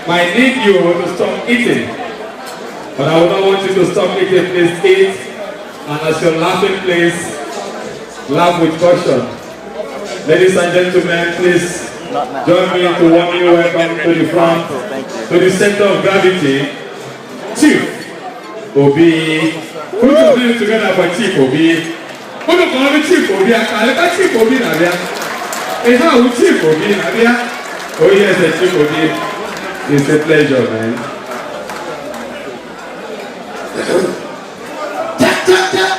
might need you to stop eating. But I would not want you to stop eating. Please eat. And as you're laughing, please laugh with caution. Ladies and gentlemen, please join me to warmly welcome to the front, to the center of gravity, Chief Obi. Put your hands together for Chief Obi. Put your hands Chief Obi. I can't let Chief Obi Navia. It's how Chief Obi Navia. Oh yes, Chief Obi. It's a pleasure, man.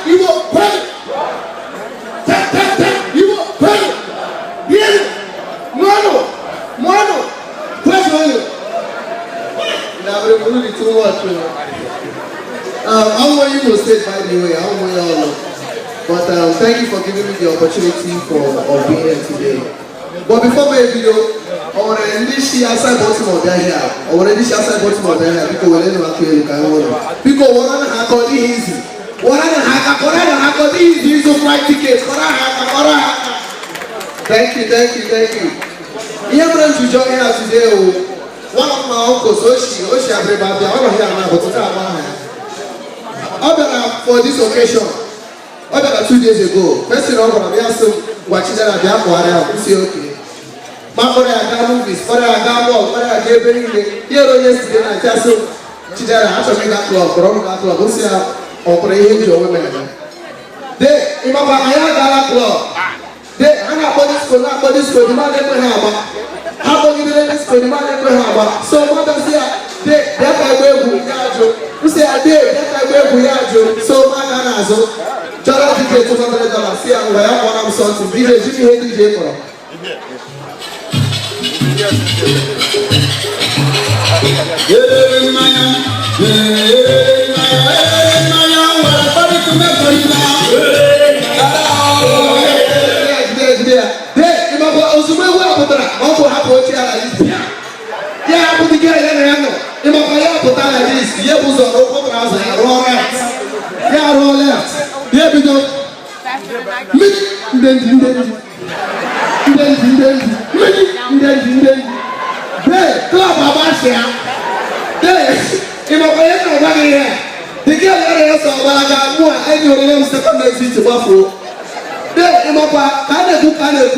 You will pray. You will pray. Mono. Question you. Now we're really too much. I want you to stay by the way. I want you all know. But thank you for giving me the opportunity of being here today. But before my video, I want to this outside Baltimore here. I want to this outside Baltimore here because we're not clear. Because we're not going to easy. Thank you. Here to join us today. One of my uncles, Oshi Abrebabia, I don't hear now, but for this occasion, 2 days ago, first thing I'm going to be watching that I see okay. My mother, I got movies, mother, I got walk, mother, I gave anything. Here yesterday, I just said, Chidera, I have to make that club, but I'm not club. Who's here? Operating your women. They, remember, I had that club. They, I'm not for this, the man never have. How about you let this, the man never have? So, what does he have? They, that I wear who you say, I did, that I wear who so, my anazo. Jara DJ $200. See, I'm going to have something. DJ, Jimmy, DJ for him. The girl area so balaga mo any orang second night to Buffalo. Dey imapa kana ku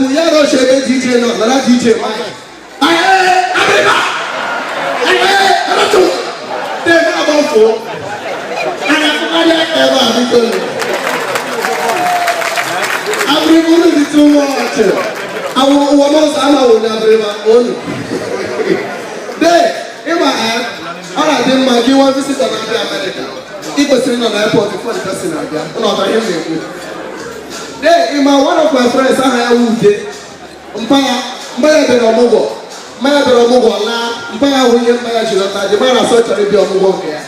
ya ro shebe DJ no na DJ mai. Abeba. Arato. Dey na Buffalo. Ana ku ada eba bikon. Abribulu di too much. Awu wono sama wona abreba onu. Dey ima all of them might want to visit America. If was sitting on the airport before the person again, not I hear me. Then, one of my friends, I have wounded. Mbaya Beromogo, Mbaya William Mbaya Jilata, the man I saw to be on the walk here.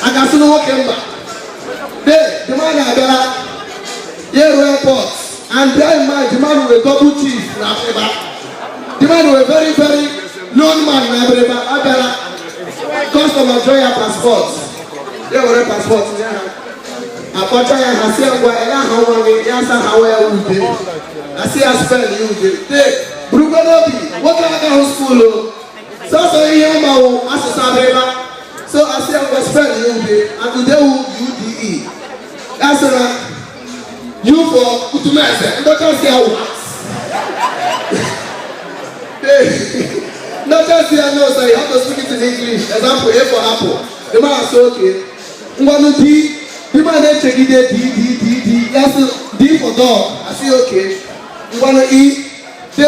I got to know Kemba. Then, the man I got airport, and then the man with a double chief, the man with a very, very known man, Abela. Customer join your passport. They will have passport. I put your hand. I say, "Why? I how long? Yes, how well you do? I see a spell you do. Hey, Brugonobi, what kind of school? So here, my assistant. So I say, "What spell you do?" And today, UDE. That's right. You for Utumese. Don't say how. Hey. Not just here, no, sir. You have to speak it in English. Example, A for apple. The man says, okay. Ngwanu D. The man then check it there. D. Yes, D for dog. I say, okay. Ngwanu E. D.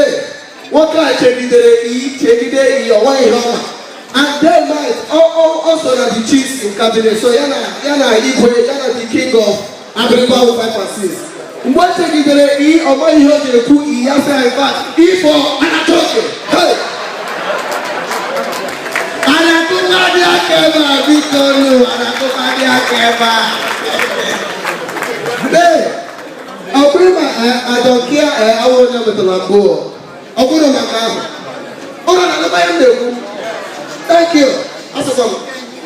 What can I check it there? E. Check it there. E. Or one E. And then, might also the chiefs in cabinet. So, Yana Igwe, Yana the king of Abiriba with 5 and 6. What check it there? E. Or one E. The 2 E. Yes, in fact. E for Anatoke. Hey. Anakumadia keba bikonu anakumadia keba. Hey, Oprima, I don't care. I want to the lambo. Oprima, Macam. Oh, thank you.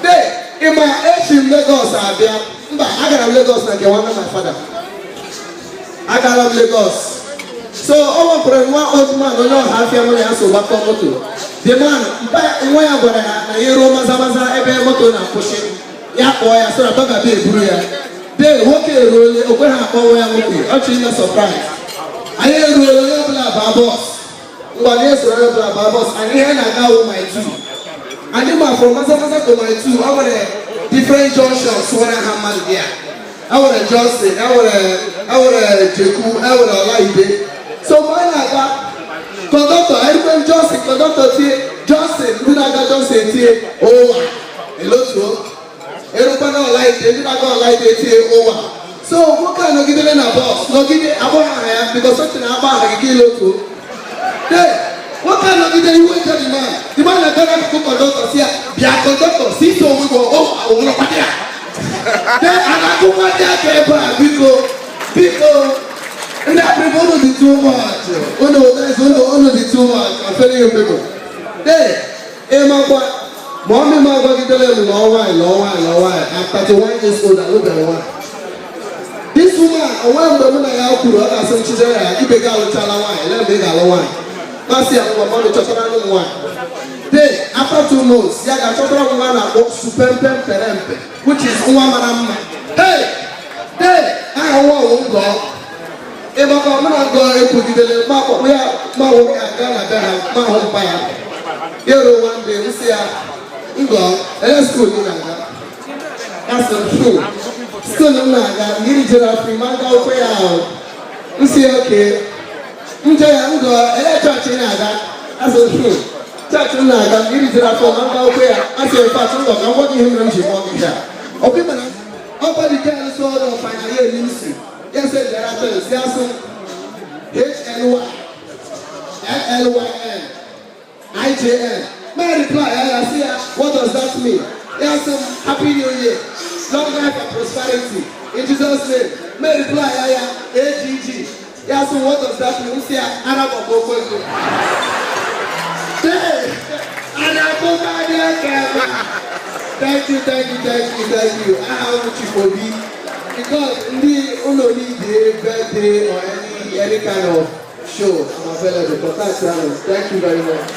Hey, in my age in Lagos, I got Lagos like one of my father. I got Lagos. So over for one old man, no know half your money so back on motor. The man, but when I got a euro maza every motor and pushing. Yeah, boy, I saw a dog a bit blue. They walk a roll over half over movie. Actually, not surprised. I hear roll blah boss. But yes, roll blah boss. And here I go with my two. And then from maza to my two over there. Different junctions, one and a half man there. I would have Johnson, I would have Jeku, I would have Libe. So why like that? Conductor, everyone Johnson, conductor Johnson, do not get Johnson here. Oh, hello to everyone don't like it, do not go like it here over. So what kind of give them a boss? No give it about because something about a kilo too. Hey, what kind of give them you wait to the man? The man that got to conductor here, be a conductor, see so we go, oh, I want to pay. Then I go back there because and that people be too much. Oh no, guys, oh be too much. I'm telling you people. Hey, my boy, mommy, my boy, get them long while. I'm 31 years old. I look at one. This woman, I want the woman I have to have some children. I keep a girl with Chalawan. Let me get a one. Last year, I'm going to talk about one. Then, after 2 months, I got to talk about one super perempe, which is one man. Hey, I want to go. If I come and go, I put it in the map. We are my home fire. Here, one day, we see a go, let's go to Naga. That's the truth. Still, Naga, you need to free man go pay out. We see, okay. I'm going to church in Naga. That's the truth. Church in Naga, you need to have man go pay out. I say, if I'm working him, I'm walking here. Okay, man. Over the kind of sort of final year, yes, there are things. Yes, HLY, LLYN, IJN. May I reply? I see. What does that mean? Yes, Happy New Year, long life and prosperity. In Jesus' name. May I reply? AGG. Yes, what does that mean? We say Arab or Boko. Thank you. I have what you for me. Because we only need a birthday or any kind of show, I'm available for that channel. Thank you very much.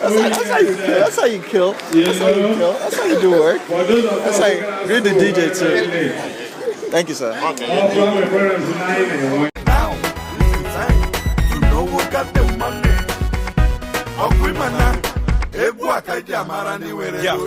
That's how you kill. That's how you do work. That's how you're the DJ too. Thank you, sir. Yeah.